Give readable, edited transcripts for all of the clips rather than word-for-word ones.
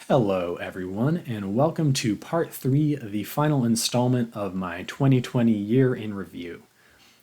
Hello everyone, and welcome to part 3, the final installment of my 2020 year in review.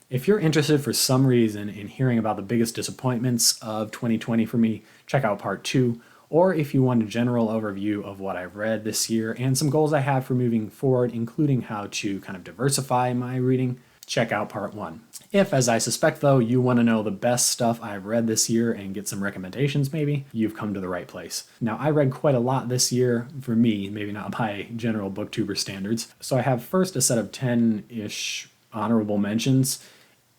If you're interested for some reason in hearing about the biggest disappointments of 2020 for me, check out part 2, or if you want a general overview of what I've read this year and some goals I have for moving forward, including how to kind of diversify my reading, check out part 1. If, as I suspect though, you want to know the best stuff I've read this year and get some recommendations maybe, you've come to the right place. Now, I read quite a lot this year, for me, maybe not by general booktuber standards, so I have first a set of 10-ish honorable mentions,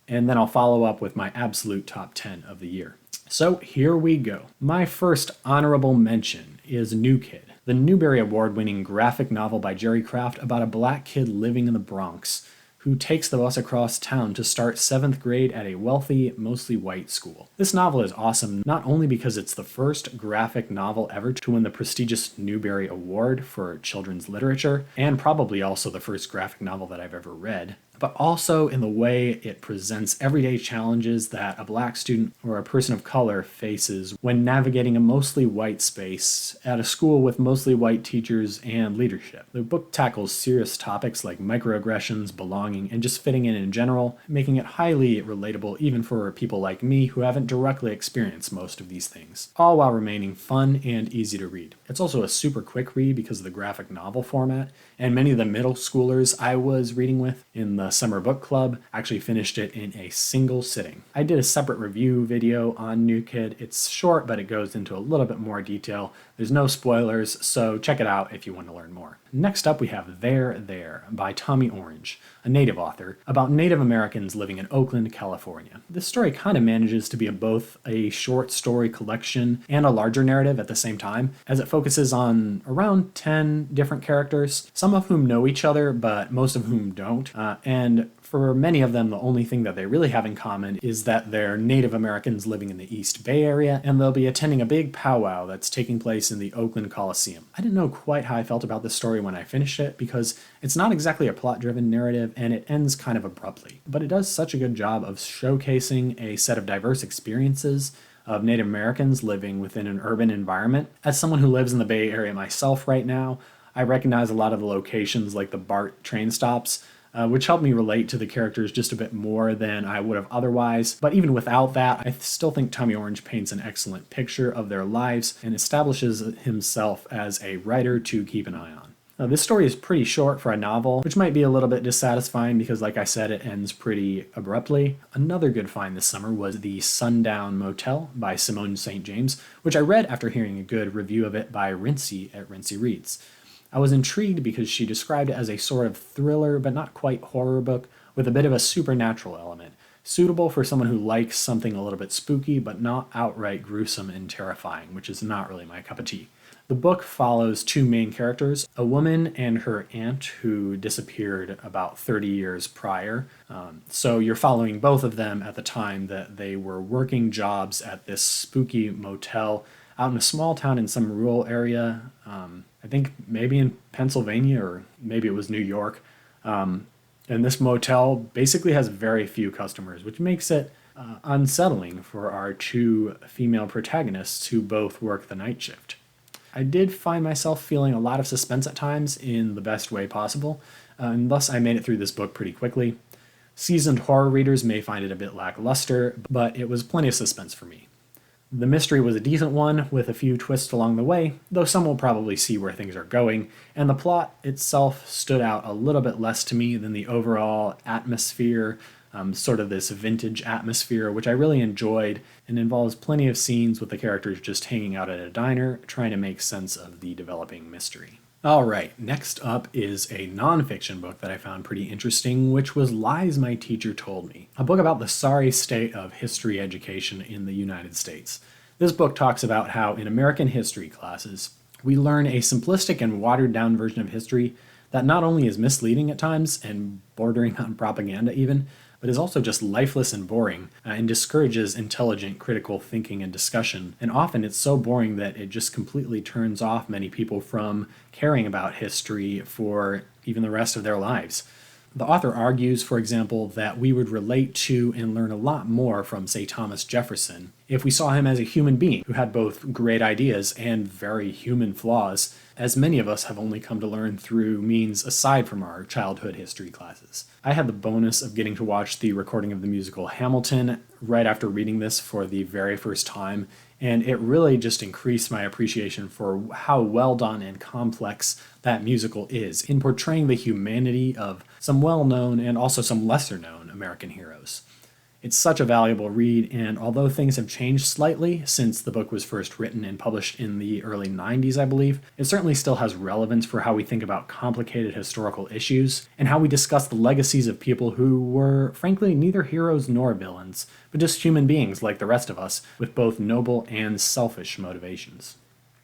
and then I'll follow up with my absolute top 10 of the year. So here we go. My first honorable mention is New Kid, the Newbery Award-winning graphic novel by Jerry Craft about a black kid living in the Bronx who takes the bus across town to start 7th grade at a wealthy, mostly white school. This novel is awesome not only because it's the first graphic novel ever to win the prestigious Newbery Award for children's literature, and probably also the first graphic novel that I've ever read, but also in the way it presents everyday challenges that a black student or a person of color faces when navigating a mostly white space at a school with mostly white teachers and leadership. The book tackles serious topics like microaggressions, belonging, and just fitting in general, making it highly relatable even for people like me who haven't directly experienced most of these things, all while remaining fun and easy to read. It's also a super quick read because of the graphic novel format, and many of the middle schoolers I was reading with in the summer book club actually finished it in a single sitting. I did a separate review video on New Kid. It's short, but it goes into a little bit more detail. There's no spoilers, so check it out if you want to learn more. Next up we have There by Tommy Orange, a native author, about Native Americans living in Oakland, California. This story kind of manages to be both a short story collection and a larger narrative at the same time, as it focuses on around 10 different characters, some of whom know each other, but most of whom don't, and for many of them, the only thing that they really have in common is that they're Native Americans living in the East Bay Area, and they'll be attending a big powwow that's taking place in the Oakland Coliseum. I didn't know quite how I felt about this story when I finished it, because it's not exactly a plot-driven narrative, and it ends kind of abruptly. But it does such a good job of showcasing a set of diverse experiences of Native Americans living within an urban environment. As someone who lives in the Bay Area myself right now, I recognize a lot of the locations like the BART train stops, which helped me relate to the characters just a bit more than I would have otherwise. But even without that, I still think Tommy Orange paints an excellent picture of their lives and establishes himself as a writer to keep an eye on. Now, this story is pretty short for a novel, which might be a little bit dissatisfying because, like I said, it ends pretty abruptly. Another good find this summer was The Sundown Motel by Simone St. James, which I read after hearing a good review of it by Rincey at Rincey Reads. I was intrigued because she described it as a sort of thriller, but not quite horror book, with a bit of a supernatural element, suitable for someone who likes something a little bit spooky, but not outright gruesome and terrifying, which is not really my cup of tea. The book follows two main characters, a woman and her aunt who disappeared about 30 years prior. So you're following both of them at the time that they were working jobs at this spooky motel out in a small town in some rural area. I think maybe in Pennsylvania or maybe it was New York. And this motel basically has very few customers, which makes it unsettling for our two female protagonists who both work the night shift. I did find myself feeling a lot of suspense at times in the best way possible, and thus I made it through this book pretty quickly. Seasoned horror readers may find it a bit lackluster, but it was plenty of suspense for me. The mystery was a decent one, with a few twists along the way, though some will probably see where things are going, and the plot itself stood out a little bit less to me than the overall atmosphere, sort of this vintage atmosphere, which I really enjoyed, and involves plenty of scenes with the characters just hanging out at a diner, trying to make sense of the developing mystery. Alright, next up is a nonfiction book that I found pretty interesting, which was Lies My Teacher Told Me, a book about the sorry state of history education in the United States. This book talks about how in American history classes, we learn a simplistic and watered-down version of history that not only is misleading at times, and bordering on propaganda even, but is also just lifeless and boring, and discourages intelligent critical thinking and discussion. And often it's so boring that it just completely turns off many people from caring about history for even the rest of their lives. The author argues, for example, that we would relate to and learn a lot more from, say, Thomas Jefferson if we saw him as a human being who had both great ideas and very human flaws, as many of us have only come to learn through means aside from our childhood history classes. I had the bonus of getting to watch the recording of the musical Hamilton right after reading this for the very first time, and it really just increased my appreciation for how well done and complex that musical is in portraying the humanity of some well-known and also some lesser-known American heroes. It's such a valuable read, and although things have changed slightly since the book was first written and published in the early 90s, I believe, it certainly still has relevance for how we think about complicated historical issues and how we discuss the legacies of people who were, frankly, neither heroes nor villains, but just human beings like the rest of us, with both noble and selfish motivations.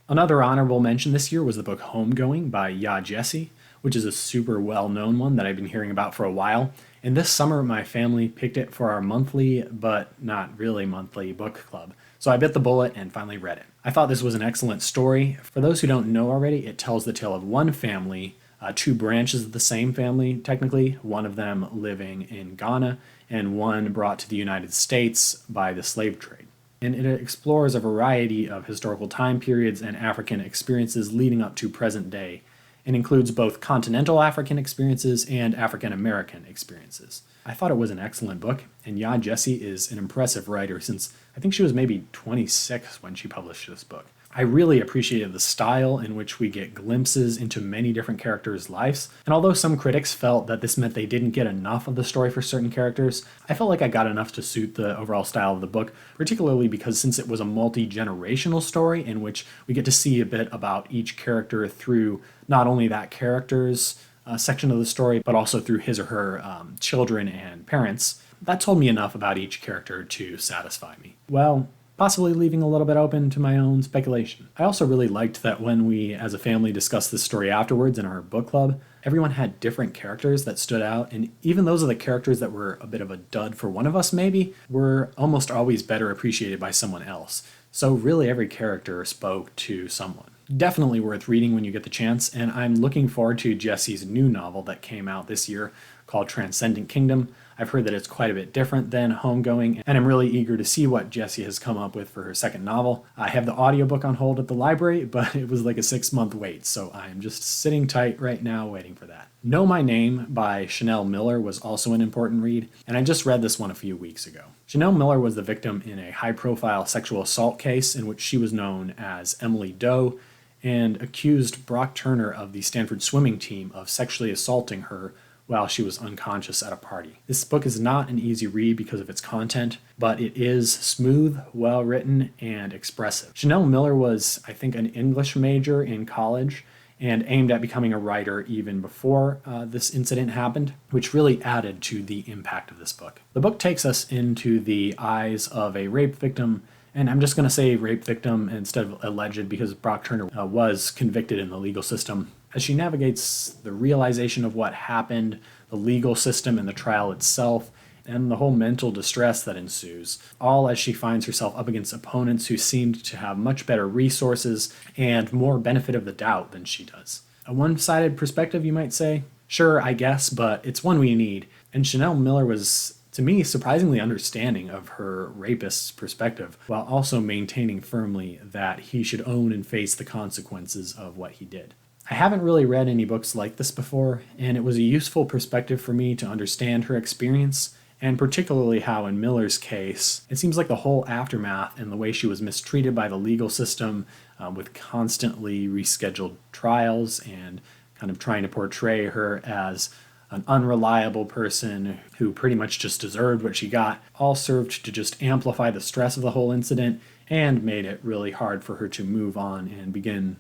Another honorable mention this year was the book Homegoing by Yaa Gyasi, which is a super well-known one that I've been hearing about for a while. And this summer, my family picked it for our monthly, but not really monthly, book club. So I bit the bullet and finally read it. I thought this was an excellent story. For those who don't know already, it tells the tale of one family, two branches of the same family, technically, one of them living in Ghana and one brought to the United States by the slave trade. And it explores a variety of historical time periods and African experiences leading up to present day, and includes both continental African experiences and African American experiences. I thought it was an excellent book, and Yaa Gyasi is an impressive writer since I think she was maybe 26 when she published this book. I really appreciated the style in which we get glimpses into many different characters' lives, and although some critics felt that this meant they didn't get enough of the story for certain characters, I felt like I got enough to suit the overall style of the book, particularly because since it was a multi-generational story in which we get to see a bit about each character through not only that character's section of the story, but also through his or her children and parents, that told me enough about each character to satisfy me. Well, possibly leaving a little bit open to my own speculation. I also really liked that when we, as a family, discussed this story afterwards in our book club, everyone had different characters that stood out, and even those of the characters that were a bit of a dud for one of us maybe, were almost always better appreciated by someone else. So really every character spoke to someone. Definitely worth reading when you get the chance, and I'm looking forward to Jesse's new novel that came out this year called Transcendent Kingdom. I've heard that it's quite a bit different than Homegoing, and I'm really eager to see what Jessie has come up with for her second novel. I have the audiobook on hold at the library, but it was like a 6-month wait, so I'm just sitting tight right now waiting for that. Know My Name by Chanel Miller was also an important read, and I just read this one a few weeks ago. Chanel Miller was the victim in a high-profile sexual assault case in which she was known as Emily Doe, and accused Brock Turner of the Stanford swimming team of sexually assaulting her while she was unconscious at a party. This book is not an easy read because of its content, but it is smooth, well-written, and expressive. Chanel Miller was, I think, an English major in college and aimed at becoming a writer even before this incident happened, which really added to the impact of this book. The book takes us into the eyes of a rape victim, and I'm just going to say rape victim instead of alleged because Brock Turner was convicted in the legal system, as she navigates the realization of what happened, the legal system and the trial itself, and the whole mental distress that ensues, all as she finds herself up against opponents who seemed to have much better resources and more benefit of the doubt than she does. A one-sided perspective, you might say? Sure, I guess, but it's one we need. And Chanel Miller was, to me, surprisingly understanding of her rapist's perspective, while also maintaining firmly that he should own and face the consequences of what he did. I haven't really read any books like this before, and it was a useful perspective for me to understand her experience, and particularly how in Miller's case, it seems like the whole aftermath and the way she was mistreated by the legal system with constantly rescheduled trials and kind of trying to portray her as an unreliable person who pretty much just deserved what she got, all served to just amplify the stress of the whole incident and made it really hard for her to move on and begin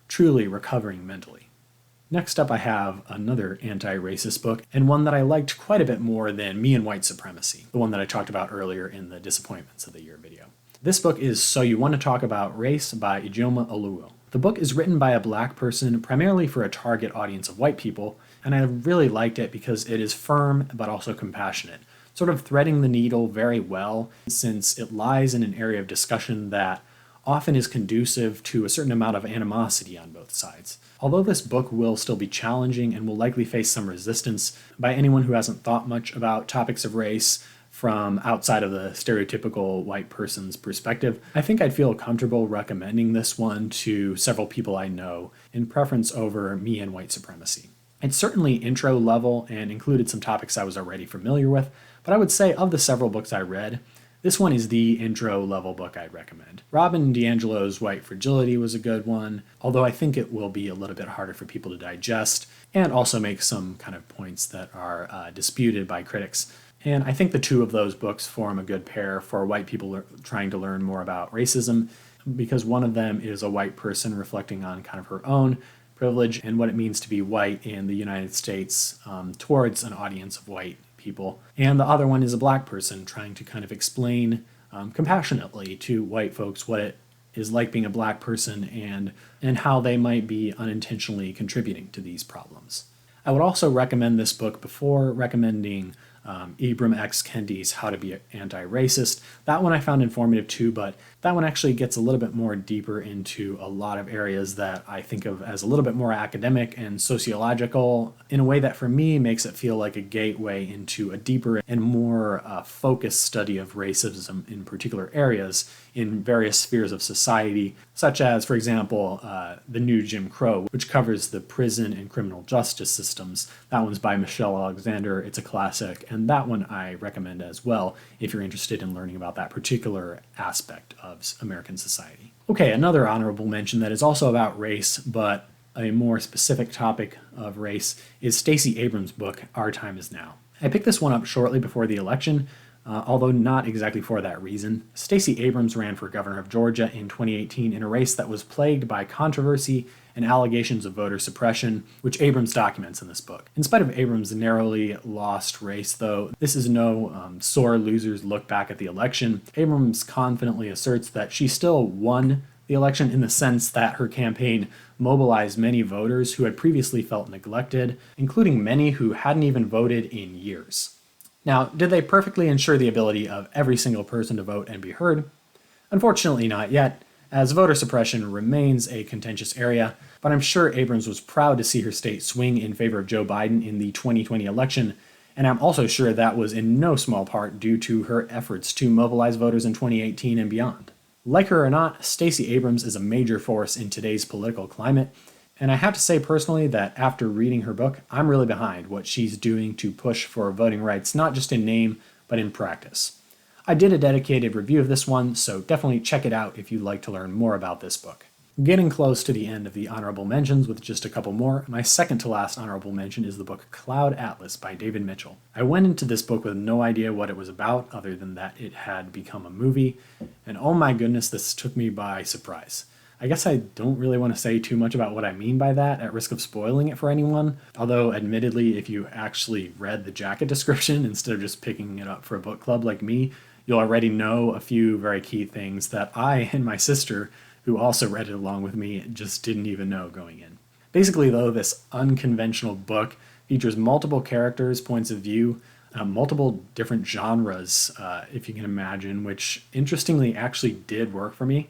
truly recovering mentally. Next up I have another anti-racist book, and one that I liked quite a bit more than Me and White Supremacy, the one that I talked about earlier in the Disappointments of the Year video. This book is So You Want to Talk About Race by Ijeoma Oluo. The book is written by a black person primarily for a target audience of white people, and I really liked it because it is firm but also compassionate, sort of threading the needle very well since it lies in an area of discussion that often is conducive to a certain amount of animosity on both sides. Although this book will still be challenging and will likely face some resistance by anyone who hasn't thought much about topics of race from outside of the stereotypical white person's perspective, I think I'd feel comfortable recommending this one to several people I know in preference over me and white supremacy. It's certainly intro level and included some topics I was already familiar with, but I would say of the several books I read, this one is the intro level book I'd recommend. Robin DiAngelo's White Fragility was a good one, although I think it will be a little bit harder for people to digest and also make some kind of points that are disputed by critics. And I think the two of those books form a good pair for white people trying to learn more about racism, because one of them is a white person reflecting on kind of her own privilege and what it means to be white in the United States towards an audience of white people. And the other one is a black person trying to kind of explain compassionately to white folks what it is like being a black person and how they might be unintentionally contributing to these problems. I would also recommend this book before recommending Ibram X. Kendi's How to Be Anti-Racist. That one I found informative too, but that one actually gets a little bit more deeper into a lot of areas that I think of as a little bit more academic and sociological in a way that for me makes it feel like a gateway into a deeper and more focused study of racism in particular areas in various spheres of society, such as, for example, The New Jim Crow, which covers the prison and criminal justice systems. That one's by Michelle Alexander. It's a classic, and that one I recommend as well if you're interested in learning about that particular aspect of American society. Okay, another honorable mention that is also about race, but a more specific topic of race, is Stacey Abrams' book, Our Time Is Now. I picked this one up shortly before the election, although not exactly for that reason. Stacey Abrams ran for governor of Georgia in 2018 in a race that was plagued by controversy and allegations of voter suppression, which Abrams documents in this book. In spite of Abrams' narrowly lost race, though, this is no sore loser's look back at the election. Abrams confidently asserts that she still won the election in the sense that her campaign mobilized many voters who had previously felt neglected, including many who hadn't even voted in years. Now, did they perfectly ensure the ability of every single person to vote and be heard? Unfortunately not yet, as voter suppression remains a contentious area, but I'm sure Abrams was proud to see her state swing in favor of Joe Biden in the 2020 election, and I'm also sure that was in no small part due to her efforts to mobilize voters in 2018 and beyond. Like her or not, Stacey Abrams is a major force in today's political climate, and I have to say personally that after reading her book, I'm really behind what she's doing to push for voting rights, not just in name, but in practice. I did a dedicated review of this one, so definitely check it out if you'd like to learn more about this book. Getting close to the end of the honorable mentions with just a couple more, my second to last honorable mention is the book Cloud Atlas by David Mitchell. I went into this book with no idea what it was about other than that it had become a movie, and oh my goodness, this took me by surprise. I guess I don't really want to say too much about what I mean by that at risk of spoiling it for anyone, although admittedly if you actually read the jacket description instead of just picking it up for a book club like me, you'll already know a few very key things that I and my sister, who also read it along with me, just didn't even know going in. Basically though, this unconventional book features multiple characters' points of view, multiple different genres, if you can imagine, which interestingly actually did work for me.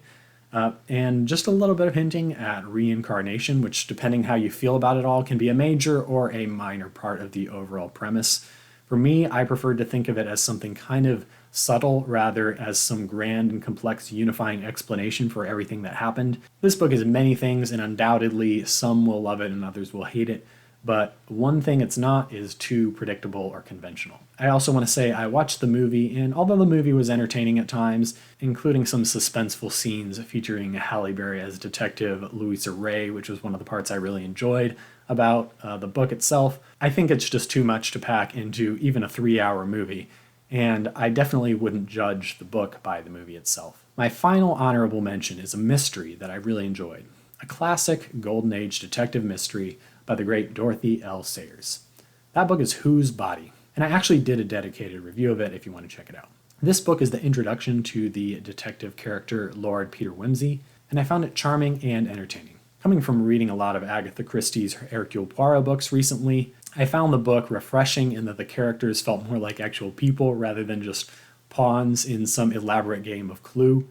And just a little bit of hinting at reincarnation, which depending how you feel about it all can be a major or a minor part of the overall premise. For me, I preferred to think of it as something kind of subtle rather as some grand and complex unifying explanation for everything that happened. This book is many things, and undoubtedly some will love it and others will hate it, but one thing it's not is too predictable or conventional. I also want to say I watched the movie, and although the movie was entertaining at times, including some suspenseful scenes featuring Halle Berry as Detective Louisa Ray, which was one of the parts I really enjoyed about the book itself, I think it's just too much to pack into even a 3-hour movie, and I definitely wouldn't judge the book by the movie itself. My final honorable mention is a mystery that I really enjoyed, a classic Golden Age detective mystery by the great Dorothy L. Sayers. That book is Whose Body? And I actually did a dedicated review of it if you want to check it out. This book is the introduction to the detective character Lord Peter Wimsey, and I found it charming and entertaining. Coming from reading a lot of Agatha Christie's Hercule Poirot books recently, I found the book refreshing in that the characters felt more like actual people rather than just pawns in some elaborate game of Clue.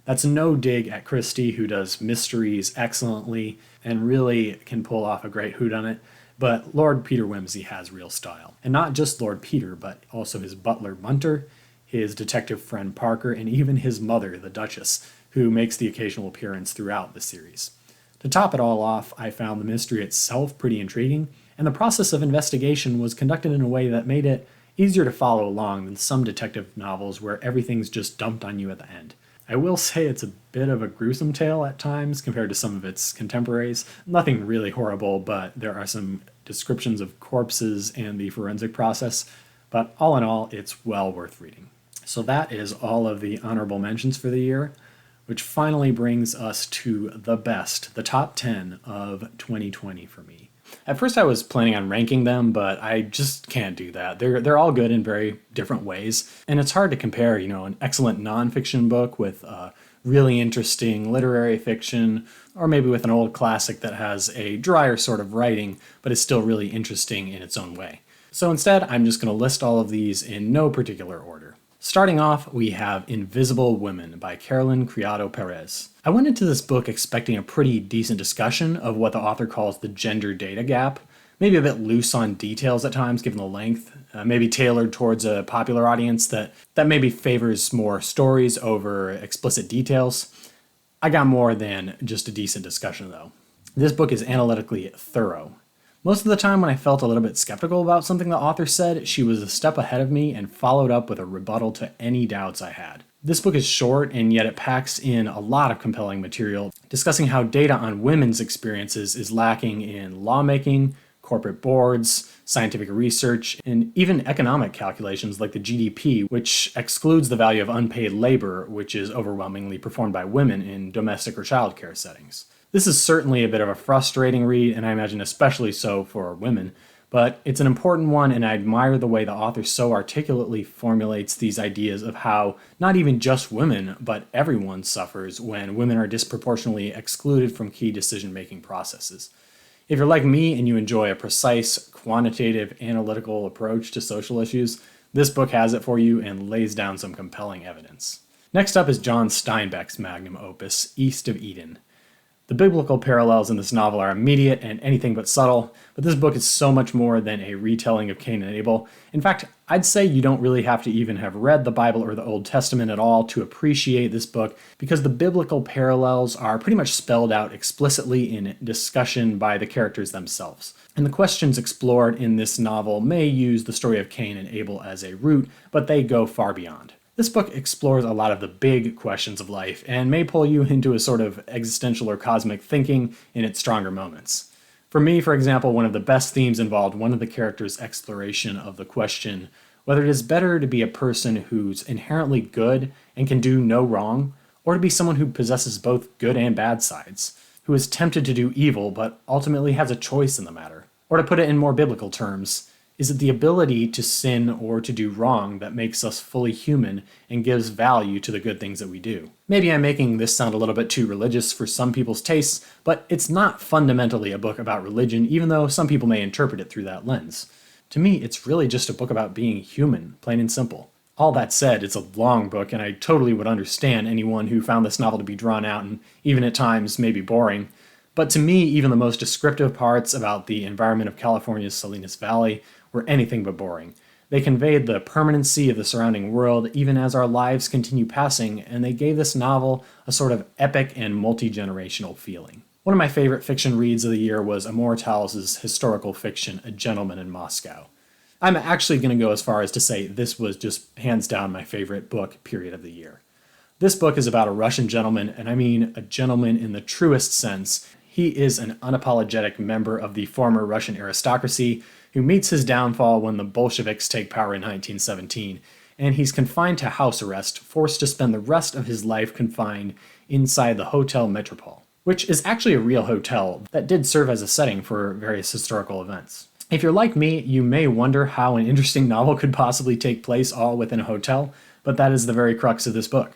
That's no dig at Christie, who does mysteries excellently and really can pull off a great whodunit, but Lord Peter Wimsey has real style. And not just Lord Peter, but also his butler Munter, his detective friend Parker, and even his mother, the Duchess, who makes the occasional appearance throughout the series. To top it all off, I found the mystery itself pretty intriguing, and the process of investigation was conducted in a way that made it easier to follow along than some detective novels where everything's just dumped on you at the end. I will say it's a bit of a gruesome tale at times compared to some of its contemporaries. Nothing really horrible, but there are some descriptions of corpses and the forensic process, but all in all, it's well worth reading. So that is all of the honorable mentions for the year, which finally brings us to the best, the top 10 of 2020 for me. At first I was planning on ranking them, but I just can't do that. They're all good in very different ways, and it's hard to compare, an excellent nonfiction book with really interesting literary fiction, or maybe with an old classic that has a drier sort of writing, but is still really interesting in its own way. So instead, I'm just going to list all of these in no particular order. Starting off, we have Invisible Women by Carolyn Criado Perez. I went into this book expecting a pretty decent discussion of what the author calls the gender data gap, maybe a bit loose on details at times given the length, maybe tailored towards a popular audience that maybe favors more stories over explicit details. I got more than just a decent discussion though. This book is analytically thorough. Most of the time when I felt a little bit skeptical about something the author said, she was a step ahead of me and followed up with a rebuttal to any doubts I had. This book is short, and yet it packs in a lot of compelling material, discussing how data on women's experiences is lacking in lawmaking, corporate boards, scientific research, and even economic calculations like the GDP, which excludes the value of unpaid labor, which is overwhelmingly performed by women in domestic or childcare settings. This is certainly a bit of a frustrating read, and I imagine especially so for women, but it's an important one, and I admire the way the author so articulately formulates these ideas of how not even just women, but everyone suffers when women are disproportionately excluded from key decision-making processes. If you're like me and you enjoy a precise, quantitative, analytical approach to social issues, this book has it for you and lays down some compelling evidence. Next up is John Steinbeck's magnum opus, East of Eden. The biblical parallels in this novel are immediate and anything but subtle, but this book is so much more than a retelling of Cain and Abel. In fact, I'd say you don't really have to even have read the Bible or the Old Testament at all to appreciate this book, because the biblical parallels are pretty much spelled out explicitly in discussion by the characters themselves. And the questions explored in this novel may use the story of Cain and Abel as a root, but they go far beyond. This book explores a lot of the big questions of life and may pull you into a sort of existential or cosmic thinking in its stronger moments. For me, for example, one of the best themes involved one of the characters' exploration of the question whether it is better to be a person who's inherently good and can do no wrong, or to be someone who possesses both good and bad sides, who is tempted to do evil but ultimately has a choice in the matter. Or to put it in more biblical terms, is it the ability to sin or to do wrong that makes us fully human and gives value to the good things that we do? Maybe I'm making this sound a little bit too religious for some people's tastes, but it's not fundamentally a book about religion, even though some people may interpret it through that lens. To me, it's really just a book about being human, plain and simple. All that said, it's a long book, and I totally would understand anyone who found this novel to be drawn out and even at times maybe boring. But to me, even the most descriptive parts about the environment of California's Salinas Valley were anything but boring. They conveyed the permanency of the surrounding world even as our lives continue passing, and they gave this novel a sort of epic and multi-generational feeling. One of my favorite fiction reads of the year was Amor Towles' historical fiction, A Gentleman in Moscow. I'm actually going to go as far as to say this was just hands down my favorite book, period, of the year. This book is about a Russian gentleman, and I mean a gentleman in the truest sense. He is an unapologetic member of the former Russian aristocracy who meets his downfall when the Bolsheviks take power in 1917, and he's confined to house arrest, forced to spend the rest of his life confined inside the Hotel Metropole, which is actually a real hotel that did serve as a setting for various historical events. If you're like me, you may wonder how an interesting novel could possibly take place all within a hotel, but that is the very crux of this book.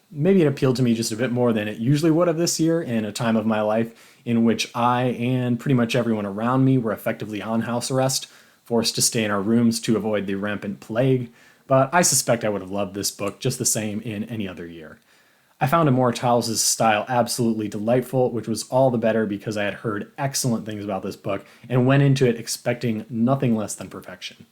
Maybe it appealed to me just a bit more than it usually would have this year in a time of my life in which I and pretty much everyone around me were effectively on house arrest, forced to stay in our rooms to avoid the rampant plague, but I suspect I would have loved this book just the same in any other year. I found Amor Towles' style absolutely delightful, which was all the better because I had heard excellent things about this book and went into it expecting nothing less than perfection.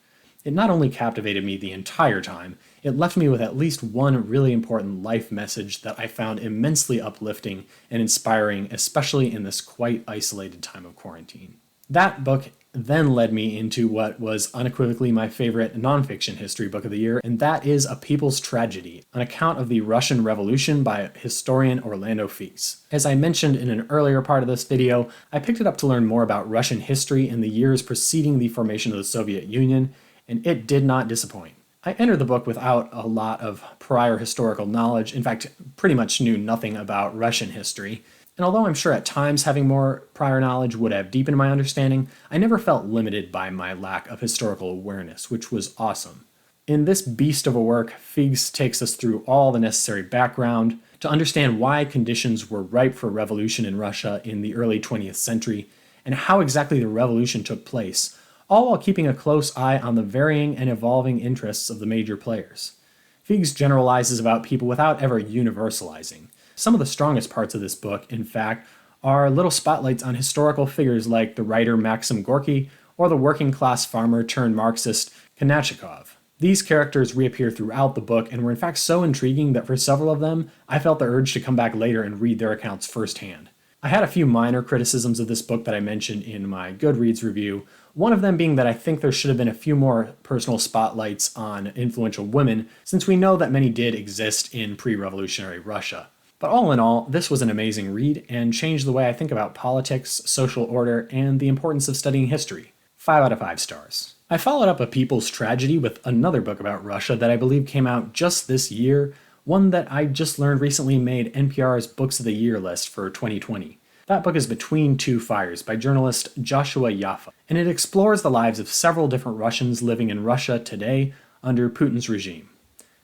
It not only captivated me the entire time, it left me with at least one really important life message that I found immensely uplifting and inspiring, especially in this quite isolated time of quarantine. That book then led me into what was unequivocally my favorite nonfiction history book of the year, and that is A People's Tragedy, an account of the Russian Revolution by historian Orlando Figes. As I mentioned in an earlier part of this video, I picked it up to learn more about Russian history in the years preceding the formation of the Soviet Union, and it did not disappoint. I entered the book without a lot of prior historical knowledge, in fact, pretty much knew nothing about Russian history. And although I'm sure at times having more prior knowledge would have deepened my understanding, I never felt limited by my lack of historical awareness, which was awesome. In this beast of a work, Figes takes us through all the necessary background to understand why conditions were ripe for revolution in Russia in the early 20th century, and how exactly the revolution took place, all while keeping a close eye on the varying and evolving interests of the major players. Figes generalizes about people without ever universalizing. Some of the strongest parts of this book, in fact, are little spotlights on historical figures like the writer Maxim Gorky or the working-class farmer turned Marxist Konachikov. These characters reappear throughout the book and were in fact so intriguing that for several of them, I felt the urge to come back later and read their accounts firsthand. I had a few minor criticisms of this book that I mentioned in my Goodreads review, one of them being that I think there should have been a few more personal spotlights on influential women, since we know that many did exist in pre-revolutionary Russia. But all in all, this was an amazing read and changed the way I think about politics, social order, and the importance of studying history. 5 out of 5 stars. I followed up A People's Tragedy with another book about Russia that I believe came out just this year, one that I just learned recently made NPR's Books of the Year list for 2020. That book is Between Two Fires by journalist Joshua Yaffa, and it explores the lives of several different Russians living in Russia today under Putin's regime.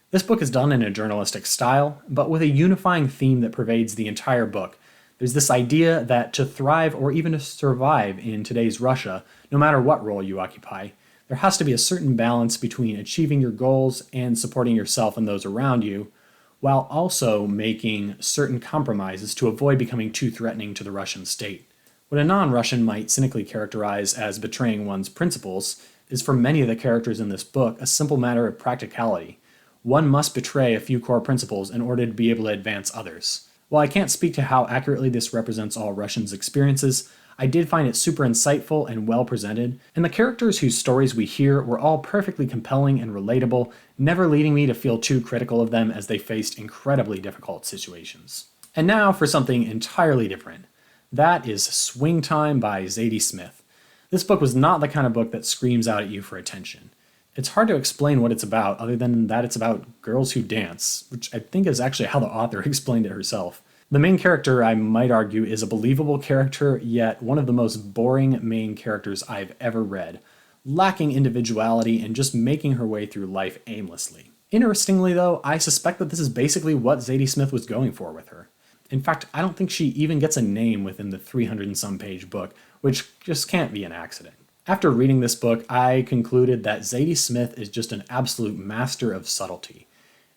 This book is done in a journalistic style, but with a unifying theme that pervades the entire book. There's this idea that to thrive or even to survive in today's Russia, no matter what role you occupy, there has to be a certain balance between achieving your goals and supporting yourself and those around you, while also making certain compromises to avoid becoming too threatening to the Russian state. What a non-Russian might cynically characterize as betraying one's principles is for many of the characters in this book a simple matter of practicality. One must betray a few core principles in order to be able to advance others. While I can't speak to how accurately this represents all Russians' experiences, I did find it super insightful and well presented, and the characters whose stories we hear were all perfectly compelling and relatable, never leading me to feel too critical of them as they faced incredibly difficult situations. And now for something entirely different. That is Swing Time by Zadie Smith. This book was not the kind of book that screams out at you for attention. It's hard to explain what it's about other than that it's about girls who dance, which I think is actually how the author explained it herself. The main character, I might argue, is a believable character, yet one of the most boring main characters I've ever read, lacking individuality and just making her way through life aimlessly. Interestingly though, I suspect that this is basically what Zadie Smith was going for with her. In fact, I don't think she even gets a name within the 300 and some page book, which just can't be an accident. After reading this book, I concluded that Zadie Smith is just an absolute master of subtlety.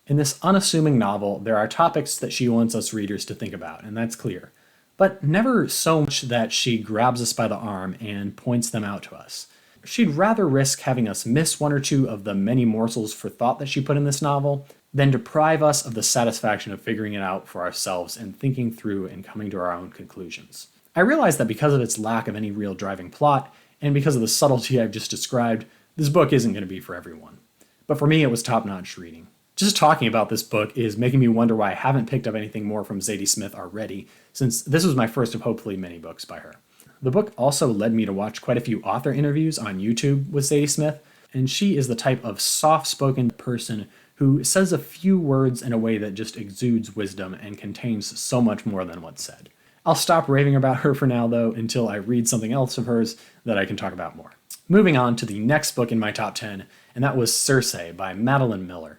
In this unassuming novel, there are topics that she wants us readers to think about, and that's clear. But never so much that she grabs us by the arm and points them out to us. She'd rather risk having us miss one or two of the many morsels for thought that she put in this novel than deprive us of the satisfaction of figuring it out for ourselves and thinking through and coming to our own conclusions. I realize that because of its lack of any real driving plot, and because of the subtlety I've just described, this book isn't going to be for everyone. But for me, it was top-notch reading. Just talking about this book is making me wonder why I haven't picked up anything more from Zadie Smith already, since this was my first of hopefully many books by her. The book also led me to watch quite a few author interviews on YouTube with Zadie Smith, and she is the type of soft-spoken person who says a few words in a way that just exudes wisdom and contains so much more than what's said. I'll stop raving about her for now, though, until I read something else of hers that I can talk about more. Moving on to the next book in my top 10, and that was Circe by Madeline Miller.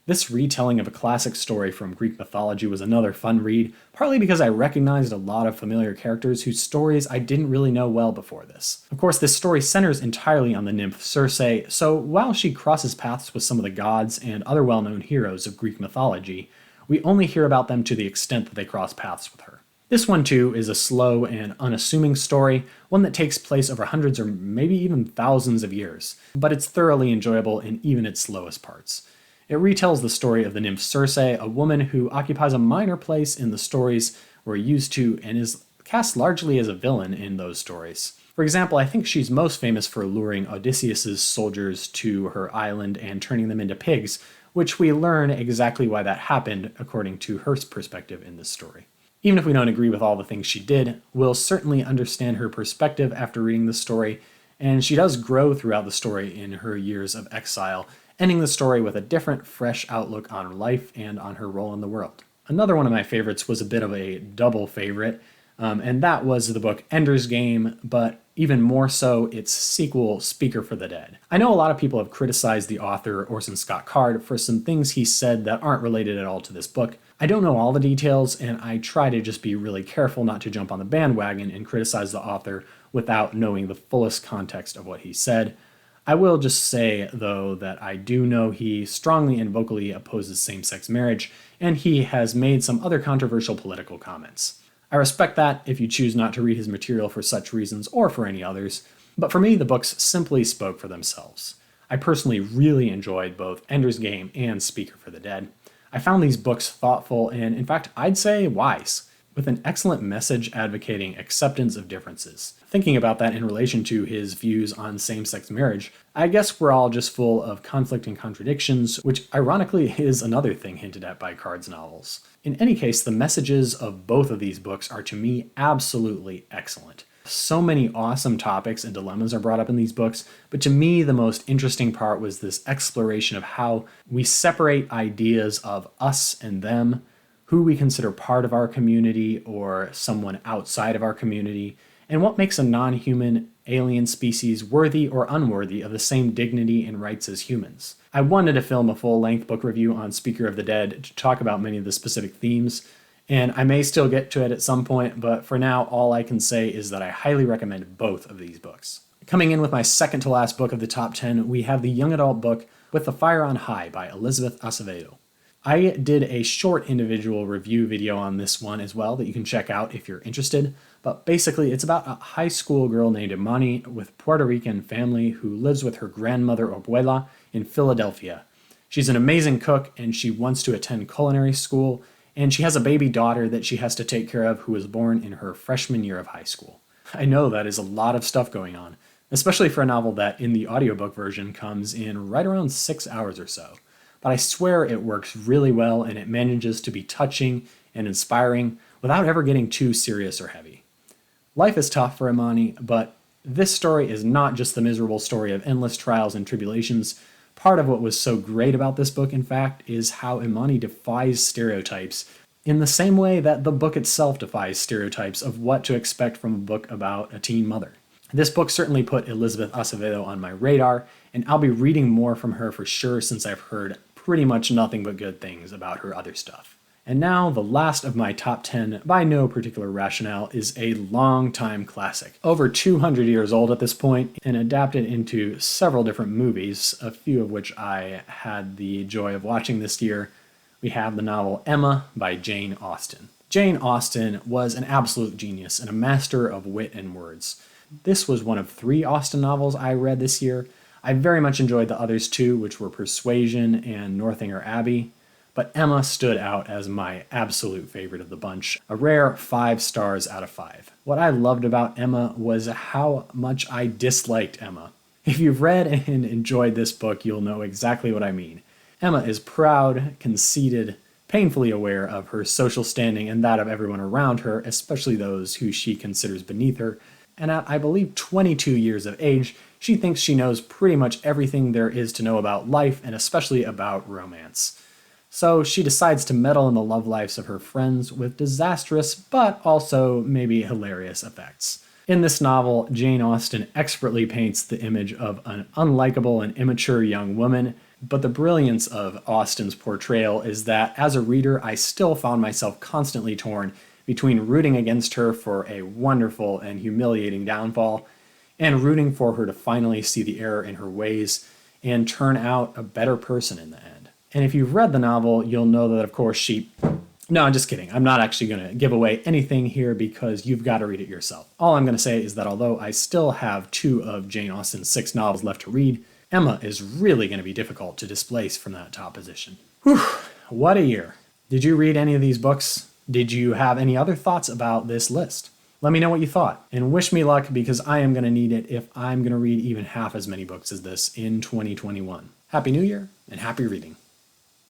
This retelling of a classic story from Greek mythology was another fun read, partly because I recognized a lot of familiar characters whose stories I didn't really know well before this. Of course, this story centers entirely on the nymph Circe, so while she crosses paths with some of the gods and other well-known heroes of Greek mythology, we only hear about them to the extent that they cross paths with her. This one, too, is a slow and unassuming story, one that takes place over hundreds or maybe even thousands of years, but it's thoroughly enjoyable in even its slowest parts. It retells the story of the nymph Circe, a woman who occupies a minor place in the stories we're used to and is cast largely as a villain in those stories. For example, I think she's most famous for luring Odysseus's soldiers to her island and turning them into pigs, which we learn exactly why that happened according to her perspective in this story. Even if we don't agree with all the things she did, we'll certainly understand her perspective after reading the story, and she does grow throughout the story in her years of exile, ending the story with a different, fresh outlook on life and on her role in the world. Another one of my favorites was a bit of a double favorite, and that was the book Ender's Game, but even more so its sequel, Speaker for the Dead. I know a lot of people have criticized the author, Orson Scott Card, for some things he said that aren't related at all to this book. I don't know all the details, and I try to just be really careful not to jump on the bandwagon and criticize the author without knowing the fullest context of what he said. I will just say, though, that I do know he strongly and vocally opposes same-sex marriage, and he has made some other controversial political comments. I respect that if you choose not to read his material for such reasons or for any others, but for me the books simply spoke for themselves. I personally really enjoyed both Ender's Game and Speaker for the Dead. I found these books thoughtful and, in fact, I'd say wise, with an excellent message advocating acceptance of differences. Thinking about that in relation to his views on same-sex marriage, I guess we're all just full of conflict and contradictions, which ironically is another thing hinted at by Card's novels. In any case, the messages of both of these books are to me absolutely excellent. So many awesome topics and dilemmas are brought up in these books, but to me the most interesting part was this exploration of how we separate ideas of us and them, who we consider part of our community or someone outside of our community, and what makes a non-human alien species worthy or unworthy of the same dignity and rights as humans. I wanted to film a full-length book review on Speaker of the Dead to talk about many of the specific themes, and I may still get to it at some point, but for now all I can say is that I highly recommend both of these books. Coming in with my second to last book of the top 10, we have the young adult book With the Fire on High by Elizabeth Acevedo. I did a short individual review video on this one as well that you can check out if you're interested, but basically it's about a high school girl named Imani with Puerto Rican family who lives with her grandmother Abuela in Philadelphia. She's an amazing cook and she wants to attend culinary school, and she has a baby daughter that she has to take care of who was born in her freshman year of high school. I know that is a lot of stuff going on, especially for a novel that in the audiobook version comes in right around 6 hours or so. But I swear it works really well and it manages to be touching and inspiring without ever getting too serious or heavy. Life is tough for Imani, but this story is not just the miserable story of endless trials and tribulations. Part of what was so great about this book, in fact, is how Imani defies stereotypes in the same way that the book itself defies stereotypes of what to expect from a book about a teen mother. This book certainly put Elizabeth Acevedo on my radar, and I'll be reading more from her for sure since I've heard pretty much nothing but good things about her other stuff. And now, the last of my top 10, by no particular rationale, is a long-time classic. Over 200 years old at this point, and adapted into several different movies, a few of which I had the joy of watching this year. We have the novel Emma by Jane Austen. Jane Austen was an absolute genius and a master of wit and words. This was one of 3 Austen novels I read this year. I very much enjoyed the others too, which were Persuasion and Northanger Abbey. But Emma stood out as my absolute favorite of the bunch, a rare 5 stars out of 5. What I loved about Emma was how much I disliked Emma. If you've read and enjoyed this book, you'll know exactly what I mean. Emma is proud, conceited, painfully aware of her social standing and that of everyone around her, especially those who she considers beneath her, and at, I believe, 22 years of age, she thinks she knows pretty much everything there is to know about life and especially about romance. So she decides to meddle in the love lives of her friends with disastrous, but also maybe hilarious effects. In this novel, Jane Austen expertly paints the image of an unlikable and immature young woman, but the brilliance of Austen's portrayal is that, as a reader, I still found myself constantly torn between rooting against her for a wonderful and humiliating downfall, and rooting for her to finally see the error in her ways and turn out a better person in the end. And if you've read the novel, you'll know that, of course, she... No, I'm just kidding. I'm not actually going to give away anything here because you've got to read it yourself. All I'm going to say is that although I still have 2 of Jane Austen's 6 novels left to read, Emma is really going to be difficult to displace from that top position. Whew, what a year. Did you read any of these books? Did you have any other thoughts about this list? Let me know what you thought, and wish me luck because I am going to need it if I'm going to read even half as many books as this in 2021. Happy New Year, and happy reading.